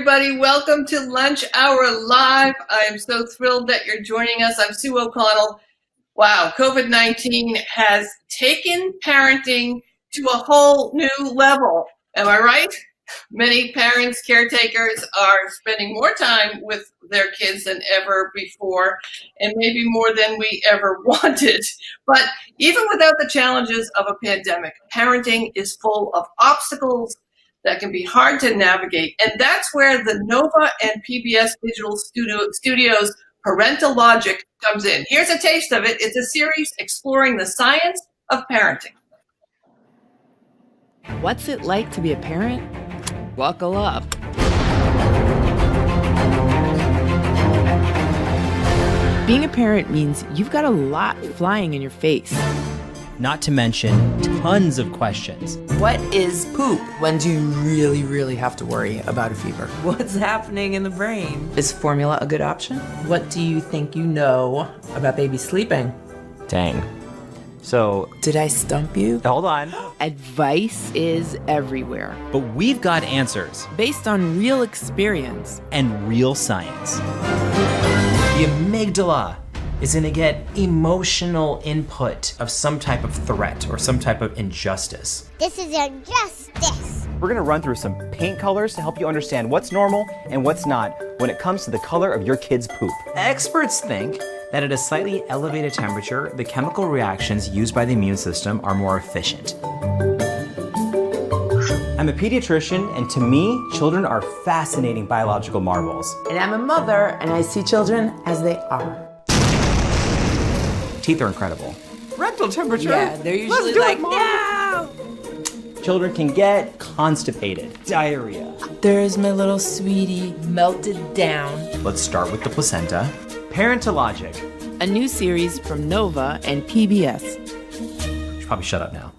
everybody. Welcome to Lunch Hour Live. I am so thrilled that you're joining us. I'm Sue O'Connell. Wow, COVID-19 has taken parenting to a whole new level. Am I right? Many parents, caretakers are spending more time with their kids than ever before, and maybe more than we ever wanted. But even without the challenges of a pandemic, parenting is full of obstacles that can be hard to navigate. And that's where the NOVA and PBS Digital Studios Parentalogic comes in. Here's a taste of it. It's a series exploring the science of parenting. What's it like to be a parent? Buckle up. Being a parent means you've got a lot flying in your face. Not to mention tons of questions. What is poop? When do you really, really have to worry about a fever? What's happening in the brain? Is formula a good option? What do you think you know about baby sleeping? Dang. So, did I stump you? Hold on. Advice is everywhere. But we've got answers. Based on real experience. And real science. The amygdala is going to get emotional input of some type of threat or some type of injustice. This is injustice. We're going to run through some paint colors to help you understand what's normal and what's not when it comes to the color of your kid's poop. Experts think that at a slightly elevated temperature, the chemical reactions used by the immune system are more efficient. I'm a pediatrician, and to me, children are fascinating biological marvels. And I'm a mother, and I see children as they are. Teeth are incredible. Rectal temperature? Yeah, they're usually like, no! Children can get constipated, diarrhea. There's my little sweetie, melted down. Let's start with the placenta. Parentalogic. A new series from NOVA and PBS. You should probably shut up now.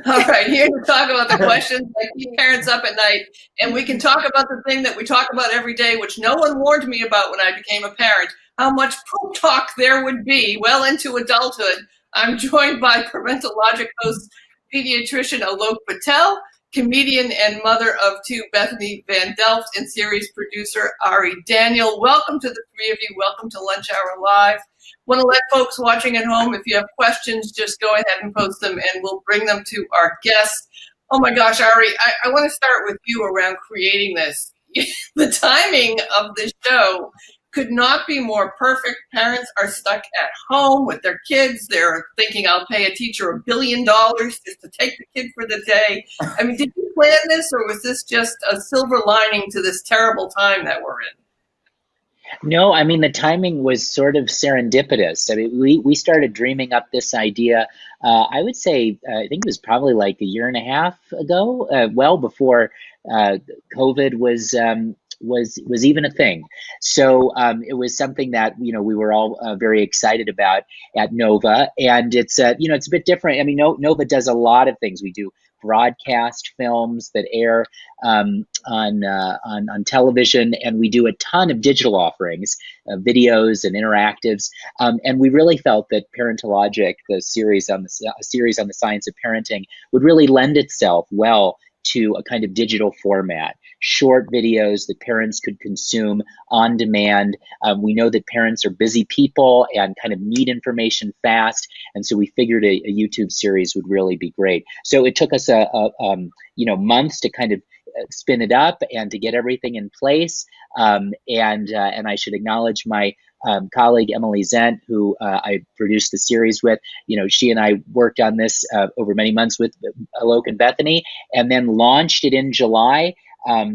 All right, here to talk about the questions that keep parents up at night. And we can talk about the thing that we talk about every day, which no one warned me about when I became a parent, how much poop talk there would be well into adulthood. I'm joined by Parentalogic host, pediatrician Alok Patel, comedian and mother of two, Bethany Van Delft, and series producer Ari Daniel. Welcome to the three of you. Welcome to Lunch Hour Live. Want to let folks watching at home, if you have questions, just go ahead and post them and we'll bring them to our guests. Oh my gosh, Ari, I want to start with you around creating this. The timing of the show could not be more perfect. Parents are stuck at home with their kids. They're thinking, I'll pay a teacher $1 billion just to take the kid for the day. I mean, did you plan this, or was this just a silver lining to this terrible time that we're in? No, I mean, the timing was sort of serendipitous. I mean, we started dreaming up this idea, I would say, I think it was probably like a year and a half ago, well before COVID was even a thing. So it was something that, we were all very excited about at NOVA. And it's, it's a bit different. I mean, NOVA does a lot of things. We do broadcast films that air on television, and we do a ton of digital offerings, videos and interactives. And we really felt that Parentalogic, the series on the science of parenting, would really lend itself well to a kind of digital format, short videos that parents could consume on demand. We know that parents are busy people and kind of need information fast, and so we figured a YouTube series would really be great. So it took us months to kind of spin it up and to get everything in place. And I should acknowledge my colleague Emily Zent, who I produced the series with. She and I worked on this over many months with Alok and Bethany, and then launched it in July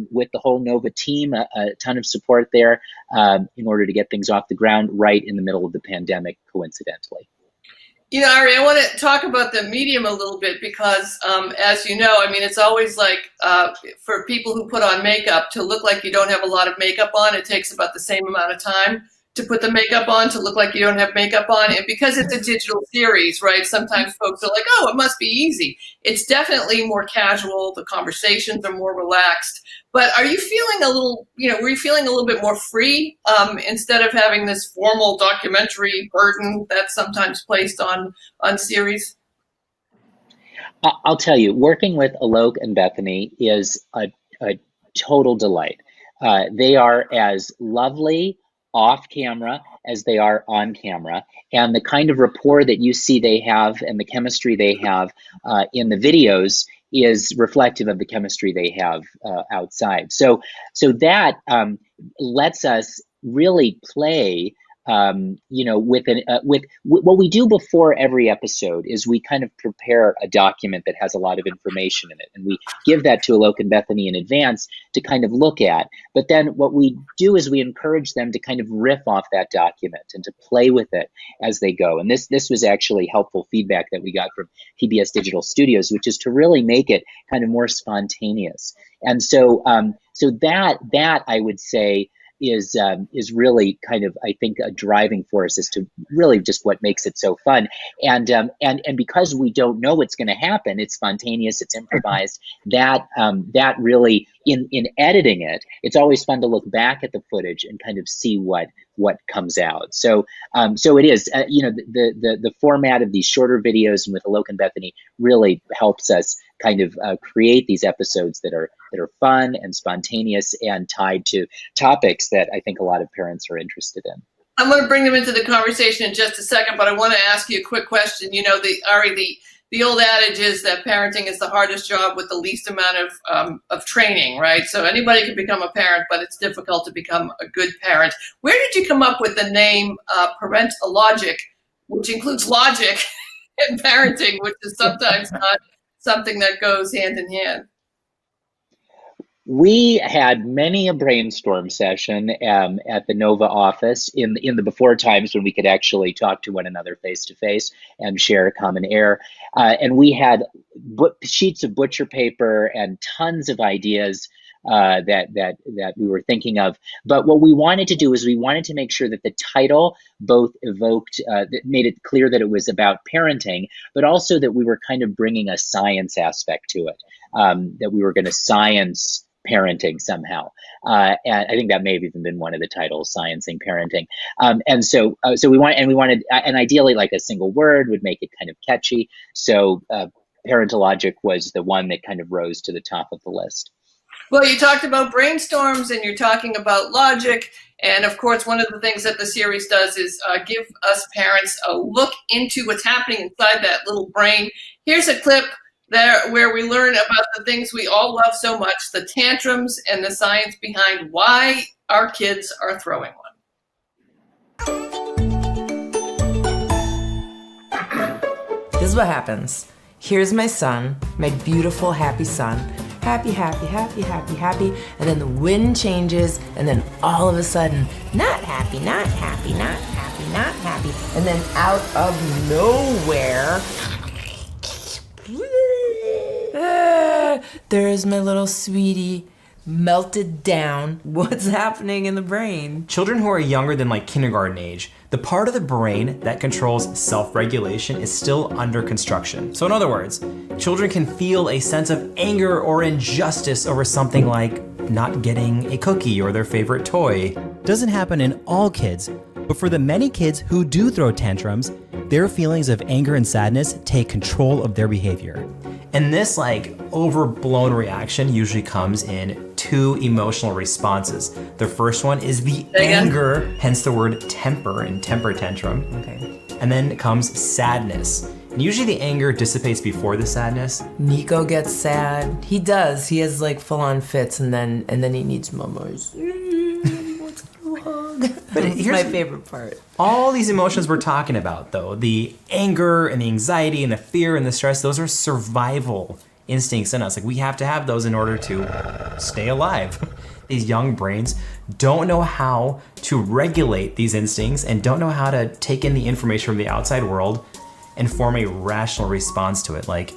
with the whole NOVA team, a ton of support there in order to get things off the ground right in the middle of the pandemic, coincidentally. Ari, I want to talk about the medium a little bit because, as you know, I mean, it's always like for people who put on makeup to look like you don't have a lot of makeup on, it takes about the same amount of time to put the makeup on to look like you don't have makeup on. And because it's a digital series, right, sometimes folks are like, oh, it must be easy. It's definitely more casual. The conversations are more relaxed. But are you feeling a little, were you feeling a little bit more free instead of having this formal documentary burden that's sometimes placed on series? I'll tell you, working with Alok and Bethany is a total delight. They are as lovely off camera as they are on camera. And the kind of rapport that you see they have and the chemistry they have in the videos is reflective of the chemistry they have outside. So that lets us really play with what we do before every episode is we kind of prepare a document that has a lot of information in it, and we give that to Alok and Bethany in advance to kind of look at. But then what we do is we encourage them to kind of riff off that document and to play with it as they go. And this was actually helpful feedback that we got from PBS Digital Studios, which is to really make it kind of more spontaneous. And so that I would say is really kind of, I think, a driving force as to really just what makes it so fun. And because we don't know what's going to happen, it's spontaneous, it's improvised. That really, in editing it, it's always fun to look back at the footage and kind of see what comes out. So it is, the format of these shorter videos and with Alok and Bethany really helps us kind of create these episodes that are fun and spontaneous and tied to topics that I think a lot of parents are interested in. I'm going to bring them into the conversation in just a second, but I want to ask you a quick question. You know, the old adage is that parenting is the hardest job with the least amount of training, right? So anybody can become a parent, but it's difficult to become a good parent. Where did you come up with the name Parentalogic, which includes logic and parenting, which is sometimes not something that goes hand in hand? We had many a brainstorm session at the NOVA office in the before times when we could actually talk to one another face to face and share common air. And we had sheets of butcher paper and tons of ideas that we were thinking of. But what we wanted to do is we wanted to make sure that the title both evoked, that made it clear that it was about parenting, but also that we were kind of bringing a science aspect to it, that we were going to science parenting somehow. And I think that may have even been one of the titles, Sciencing Parenting. So we wanted, and ideally like a single word would make it kind of catchy. So Parentalogic was the one that kind of rose to the top of the list. Well, you talked about brainstorms and you're talking about logic. And of course, one of the things that the series does is give us parents a look into what's happening inside that little brain. Here's a clip there where we learn about the things we all love so much, the tantrums and the science behind why our kids are throwing one. This is what happens. Here's my son, my beautiful, happy son. Happy, happy, happy, happy, happy. And then the wind changes, and then all of a sudden, not happy, not happy, not happy, not happy. And then out of nowhere, there's my little sweetie, melted down. What's happening in the brain? Children who are younger than like kindergarten age, the part of the brain that controls self-regulation is still under construction. So in other words, children can feel a sense of anger or injustice over something like not getting a cookie or their favorite toy. Doesn't happen in all kids, but for the many kids who do throw tantrums, their feelings of anger and sadness take control of their behavior. And this like overblown reaction usually comes in two emotional responses. The first one is the anger, hence the word temper and temper tantrum. Okay. And then comes sadness. And usually the anger dissipates before the sadness. Nico gets sad. He does. He has like full-on fits, and then he needs mama's. Let's go hug. But That's here's my favorite part. All these emotions we're talking about, though, the anger and the anxiety and the fear and the stress, those are survival instincts in us. Like, we have to have those in order to stay alive. These young brains don't know how to regulate these instincts and don't know how to take in the information from the outside world and form a rational response to it. Like,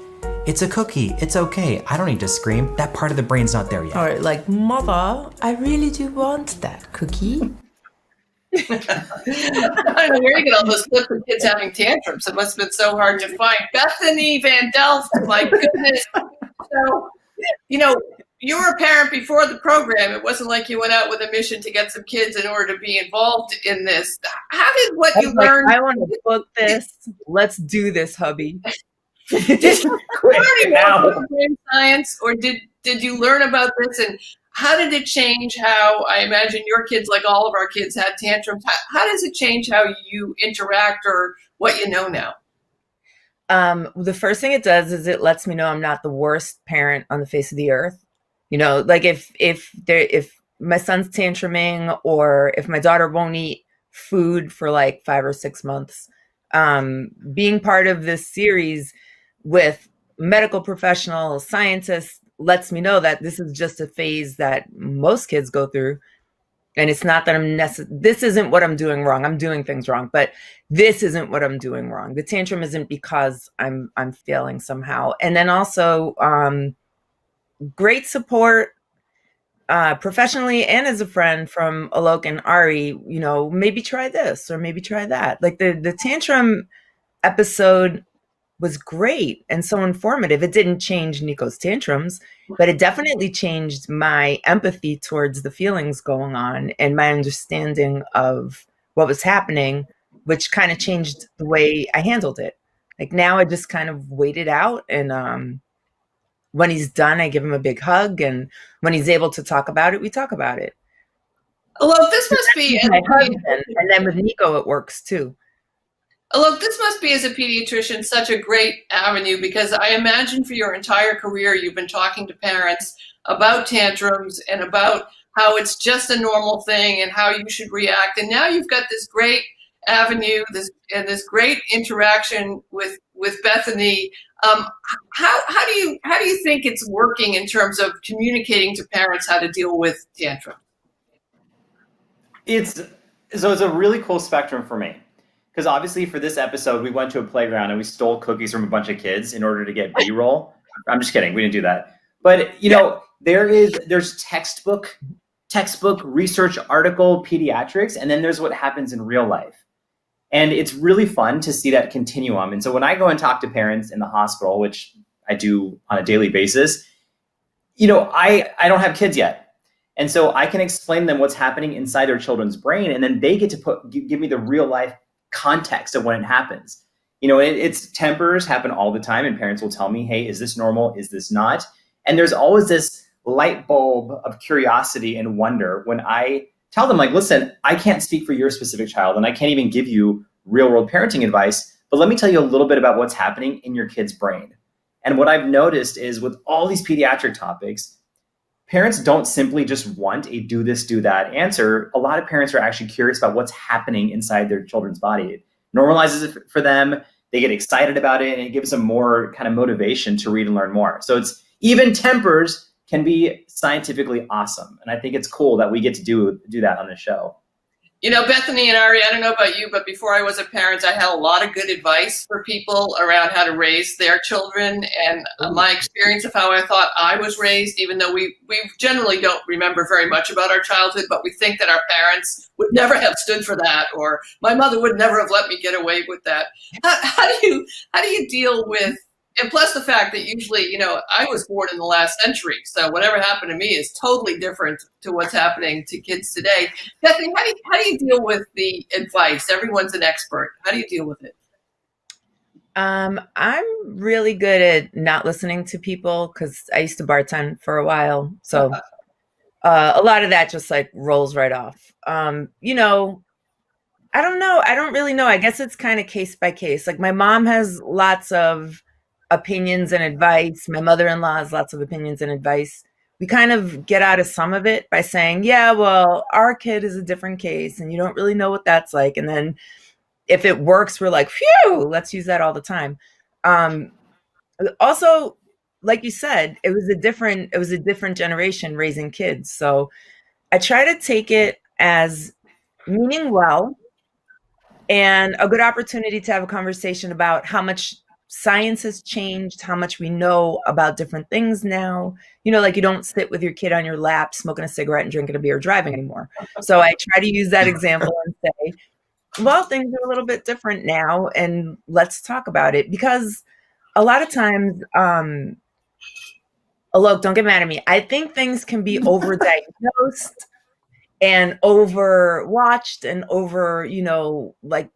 it's a cookie, it's okay, I don't need to scream. That part of the brain's not there yet. Or like, mother, I really do want that cookie. I don't know where you get all those clips of kids having tantrums. It must have been so hard to find. Bethany Van Delft, my goodness. So, you were a parent before the program. It wasn't like you went out with a mission to get some kids in order to be involved in this. How did what you learned? I want to book this. Let's do this, hubby. Did you Quick, already now. know brain science, or did you learn about this, and how did it change how, I imagine your kids, like all of our kids, had tantrums? How does it change how you interact or what you know now? The first thing it does is it lets me know I'm not the worst parent on the face of the earth. You know, like if my son's tantruming, or if my daughter won't eat food for like 5 or 6 months, being part of this series with medical professionals, scientists, lets me know that this is just a phase that most kids go through. And it's not that this isn't what I'm doing wrong. I'm doing things wrong, but this isn't what I'm doing wrong. The tantrum isn't because I'm failing somehow. And then also great support professionally and as a friend from Alok and Ari, you know, maybe try this or maybe try that. Like the tantrum episode was great and so informative. It didn't change Nico's tantrums, but it definitely changed my empathy towards the feelings going on and my understanding of what was happening, which kind of changed the way I handled it. Like now I just kind of wait it out, and when he's done, I give him a big hug, and when he's able to talk about it, we talk about it. Although this must be, my husband, and then with Nico, it works too. Look, this must be, as a pediatrician, such a great avenue, because I imagine for your entire career you've been talking to parents about tantrums and about how it's just a normal thing and how you should react. And now you've got this great avenue, this great interaction with Bethany. How do you think it's working in terms of communicating to parents how to deal with tantrums? It's a really cool spectrum for me. Because obviously for this episode, we went to a playground and we stole cookies from a bunch of kids in order to get B-roll. I'm just kidding. We didn't do that. But, you know, there's textbook research article pediatrics, and then there's what happens in real life. And it's really fun to see that continuum. And so when I go and talk to parents in the hospital, which I do on a daily basis, you know, I don't have kids yet. And so I can explain to them what's happening inside their children's brain, and then they get to give me the real life context of when it happens. You know, it's tempers happen all the time, and parents will tell me, hey, is this normal? Is this not? And there's always this light bulb of curiosity and wonder when I tell them, like, listen, I can't speak for your specific child, and I can't even give you real world parenting advice, but let me tell you a little bit about what's happening in your kid's brain. And what I've noticed is with all these pediatric topics, parents don't simply just want a do this, do that answer. A lot of parents are actually curious about what's happening inside their children's body. It normalizes it for them. They get excited about it, and it gives them more kind of motivation to read and learn more. So it's even tempers can be scientifically awesome. And I think it's cool that we get to do that on the show. You know, Bethany and Ari, I don't know about you, but before I was a parent, I had a lot of good advice for people around how to raise their children, and my experience of how I thought I was raised, even though we generally don't remember very much about our childhood, but we think that our parents would never have stood for that, or my mother would never have let me get away with that. How do you deal with, and plus the fact that usually, you know, I was born in the last century, so whatever happened to me is totally different to what's happening to kids today. Bethany, how do you deal with the advice? Everyone's an expert. How do you deal with it? I'm really good at not listening to people because I used to bartend for a while. So a lot of that just like rolls right off. You know, I don't know. I don't really know. I guess it's kind of case by case. Like my mom has lots of opinions and advice. My mother-in-law has lots of opinions and advice. We kind of get out of some of it by saying, yeah, well, our kid is a different case and you don't really know what that's like. And then if it works, we're like, phew, let's use that all the time. Also, like you said, it was a different generation raising kids. So I try to take it as meaning well and a good opportunity to have a conversation about how much science has changed, how much we know about different things now. You know, like you don't sit with your kid on your lap, smoking a cigarette and drinking a beer driving anymore. So I try to use that example and say, well, things are a little bit different now and let's talk about it. Because a lot of times, Alok, don't get mad at me. I think things can be overdiagnosed and overwatched and over, like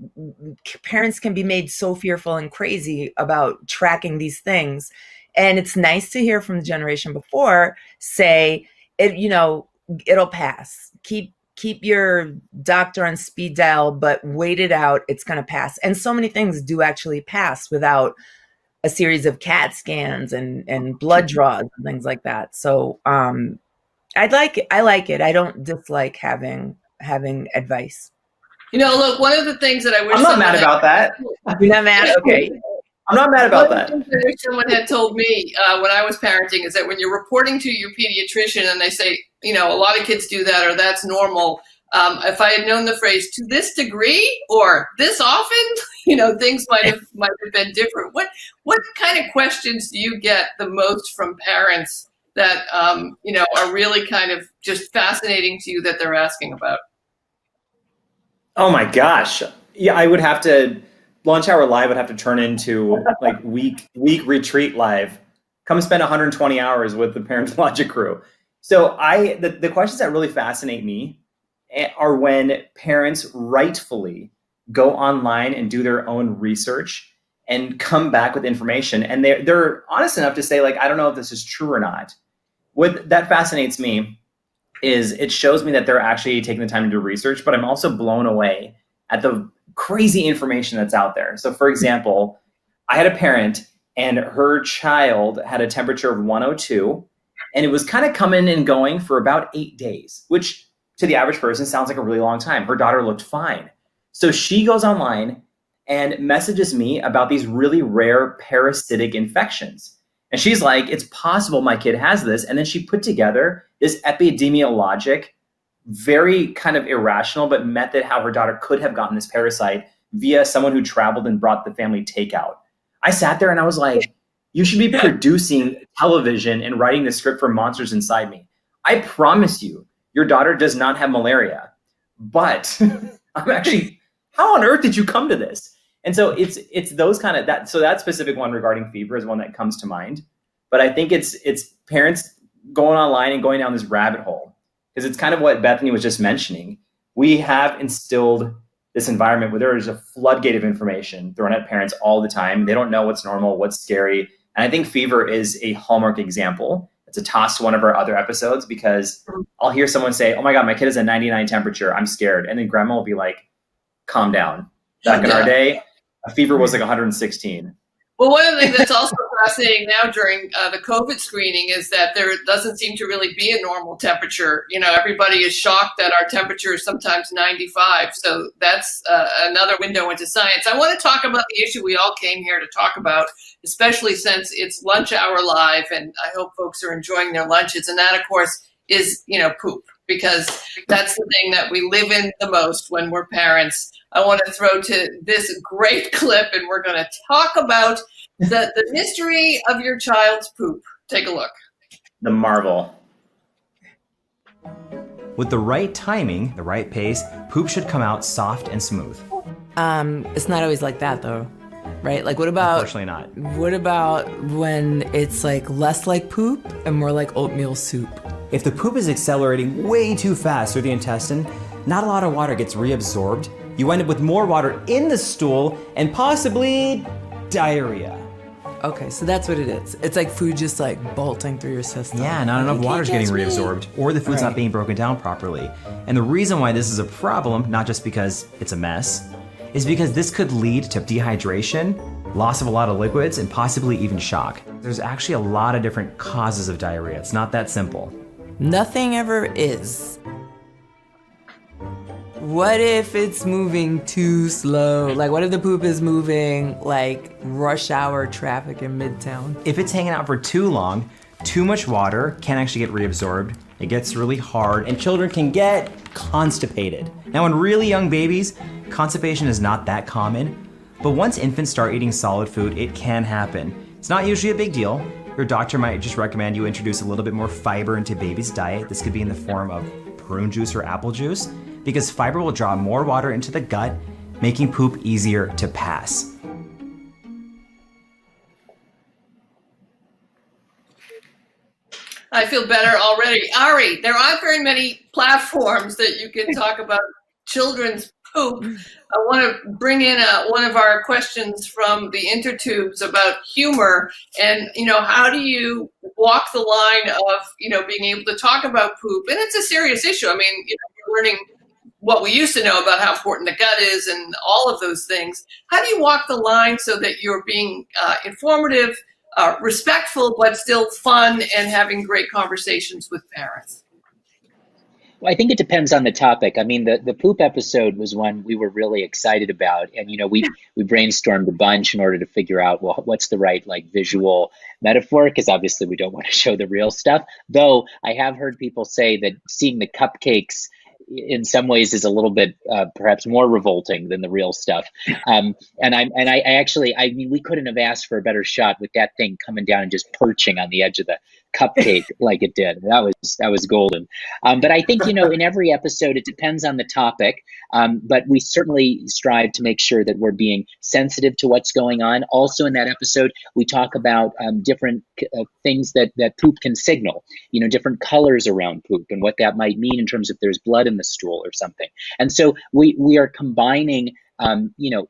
parents can be made so fearful and crazy about tracking these things. And it's nice to hear from the generation before say, it'll pass. Keep your doctor on speed dial, but wait it out. It's going to pass. And so many things do actually pass without a series of CAT scans and blood draws and things like that. So, I like it. I don't dislike having advice. Look, one of the things that I wish I'm not mad about that. You're not mad? Okay. I'm not mad about that. One of the things I wish someone had told me when I was parenting is that when you're reporting to your pediatrician and they say, a lot of kids do that or that's normal, if I had known the phrase "to this degree" or "this often," things might have been different. What kind of questions do you get the most from parents that are really kind of just fascinating to you that they're asking about? Oh my gosh. Yeah, I would have to, Lunch Hour Live would have to turn into like week retreat live. Come spend 120 hours with the Parentalogic crew. So the questions that really fascinate me are when parents rightfully go online and do their own research and come back with information. And they're honest enough to say, like, I don't know if this is true or not. What that fascinates me is it shows me that they're actually taking the time to do research, but I'm also blown away at the crazy information that's out there. So for example, I had a parent and her child had a temperature of 102 and it was kind of coming and going for about 8 days, which to the average person sounds like a really long time. Her daughter looked fine. So she goes online and messages me about these really rare parasitic infections. And she's like, it's possible my kid has this. And then she put together this epidemiologic, very kind of irrational, but method how her daughter could have gotten this parasite via someone who traveled and brought the family takeout. I sat there and I was like, you should be producing television and writing the script for Monsters Inside Me. I promise you, your daughter does not have malaria. But I'm actually, how on earth did you come to this? And so it's those kind of that. So that specific one regarding fever is one that comes to mind. But I think it's parents going online and going down this rabbit hole, because it's kind of what Bethany was just mentioning. We have instilled this environment where there is a floodgate of information thrown at parents all the time. They don't know what's normal, what's scary. And I think fever is a hallmark example. It's a toss to one of our other episodes, because I'll hear someone say, oh my God, my kid has a 99 temperature. I'm scared. And then grandma will be like, calm down. Back in our day, a fever was like 116. Well, one of the things that's also fascinating now during the COVID screening is that there doesn't seem to really be a normal temperature. Everybody is shocked that our temperature is sometimes 95. So that's another window into science. I want to talk about the issue we all came here to talk about, especially since it's Lunch Hour Live, and I hope folks are enjoying their lunches. And that, of course, is, poop, because that's the thing that we live in the most when we're parents. I want to throw to this great clip, and we're going to talk about the mystery of your child's poop. Take a look. The marvel. With the right timing, the right pace, poop should come out soft and smooth. It's not always like that though, right? Like what about? Unfortunately not. What about when it's like less like poop and more like oatmeal soup? If the poop is accelerating way too fast through the intestine, not a lot of water gets reabsorbed. You end up with more water in the stool and possibly diarrhea. Okay, so that's what it is. It's like food just like bolting through your system. Yeah, not enough water is getting reabsorbed, or the food's not being broken down properly. And the reason why this is a problem, not just because it's a mess, is because this could lead to dehydration, loss of a lot of liquids, and possibly even shock. There's actually a lot of different causes of diarrhea. It's not that simple. Nothing ever is. What if it's moving too slow? Like, what if the poop is moving like rush hour traffic in Midtown? If it's hanging out for too long, too much water can actually get reabsorbed. It gets really hard, and children can get constipated. Now, in really young babies, constipation is not that common, but once infants start eating solid food, it can happen. It's not usually a big deal. Your doctor might just recommend you introduce a little bit more fiber into baby's diet. This could be in the form of prune juice or apple juice, because fiber will draw more water into the gut, making poop easier to pass. I feel better already. Ari, there aren't very many platforms that you can talk about children's poop. I want to bring in one of our questions from the intertubes about humor and, how do you walk the line of, being able to talk about poop? And it's a serious issue. I mean, we're learning what we used to know about how important the gut is and all of those things. How do you walk the line so that you're being informative, respectful, but still fun and having great conversations with parents? Well, I think it depends on the topic. I mean, the poop episode was one we were really excited about. And, we brainstormed a bunch in order to figure out, well, what's the right visual metaphor? Because obviously we don't want to show the real stuff. Though I have heard people say that seeing the cupcakes in some ways is a little bit perhaps more revolting than the real stuff. And we couldn't have asked for a better shot with that thing coming down and just perching on the edge of the cupcake like it did. That was golden. But I think, in every episode, it depends on the topic. But we certainly strive to make sure that we're being sensitive to what's going on. Also in that episode, we talk about different things that poop can signal, different colors around poop and what that might mean in terms of there's blood in the stool or something. And so we are combining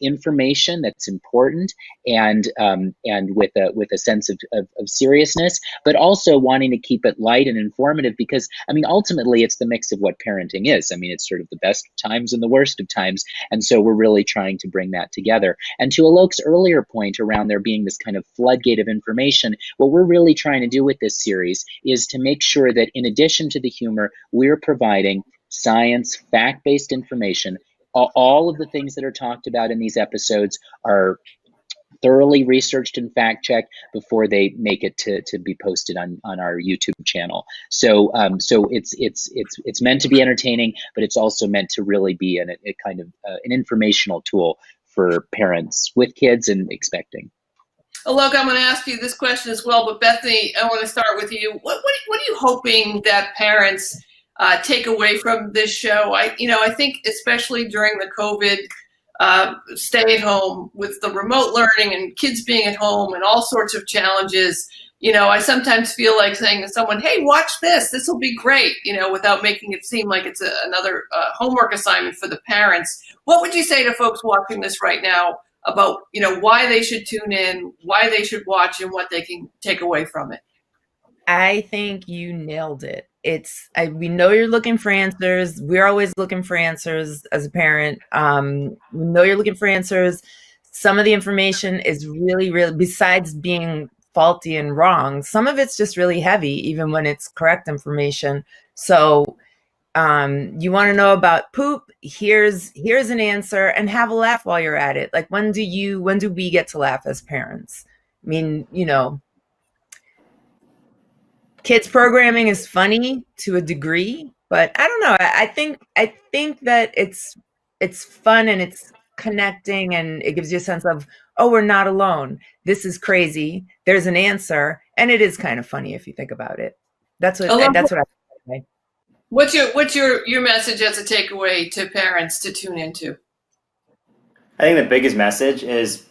information that's important and with a sense of seriousness, but also wanting to keep it light and informative because, ultimately it's the mix of what parenting is. It's sort of the best of times and the worst of times. And so we're really trying to bring that together. And to Alok's earlier point around there being this kind of floodgate of information, what we're really trying to do with this series is to make sure that in addition to the humor, we're providing science, fact-based information. All of the things that are talked about in these episodes are thoroughly researched and fact-checked before they make it to be posted on our YouTube channel. So it's meant to be entertaining, but it's also meant to really be a kind of an informational tool for parents with kids and expecting. Alok, I'm going to ask you this question as well, but Bethany, I want to start with you. What are you hoping that parents take away from this show? I think especially during the COVID stay at home with the remote learning and kids being at home and all sorts of challenges, I sometimes feel like saying to someone, hey, watch this. This will be great, without making it seem like it's another homework assignment for the parents. What would you say to folks watching this right now about, why they should tune in, why they should watch, and what they can take away from it? I think you nailed it. We know you're looking for answers. We're always looking for answers as a parent. We know you're looking for answers. Some of the information is really, really, besides being faulty and wrong, some of it's just really heavy, even when it's correct information. So you want to know about poop? Here's an answer, and have a laugh while you're at it. Like, when do we get to laugh as parents? Kids programming is funny to a degree, but I don't know. I think that it's fun and it's connecting and it gives you a sense of, oh, we're not alone. This is crazy. There's an answer, and it is kind of funny if you think about it. That's what I say. What's your message as a takeaway to parents to tune into? I think the biggest message is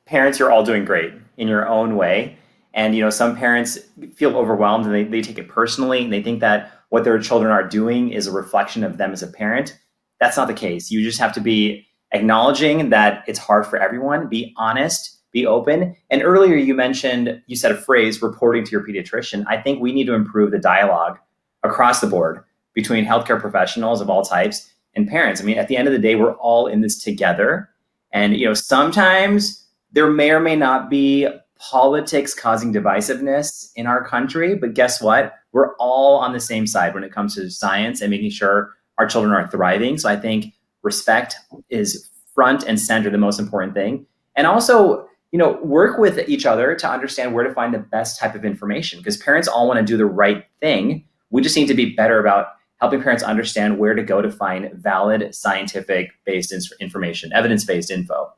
parents, you're all doing great in your own way. And, some parents feel overwhelmed and they take it personally and they think that what their children are doing is a reflection of them as a parent. That's not the case. You just have to be acknowledging that it's hard for everyone, be honest, be open. And earlier you said a phrase, reporting to your pediatrician. I think we need to improve the dialogue across the board between healthcare professionals of all types and parents. At the end of the day, we're all in this together. And, sometimes there may or may not be politics causing divisiveness in our country, but guess what? We're all on the same side when it comes to science and making sure our children are thriving. So I think respect is front and center, the most important thing. And also, work with each other to understand where to find the best type of information, because parents all want to do the right thing. We just need to be better about helping parents understand where to go to find valid scientific-based information, evidence-based info.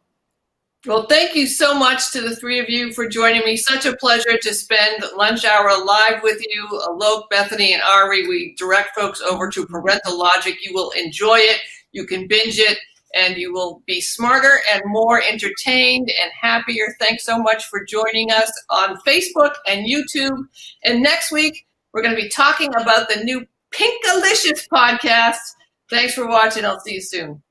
Well, thank you so much to the three of you for joining me. Such a pleasure to spend lunch hour live with you. Alok, Bethany, and Ari, we direct folks over to Parentalogic. You will enjoy it. You can binge it, and you will be smarter and more entertained and happier. Thanks so much for joining us on Facebook and YouTube. And next week, We're going to be talking about the new Pinkalicious podcast. Thanks for watching. I'll see you soon.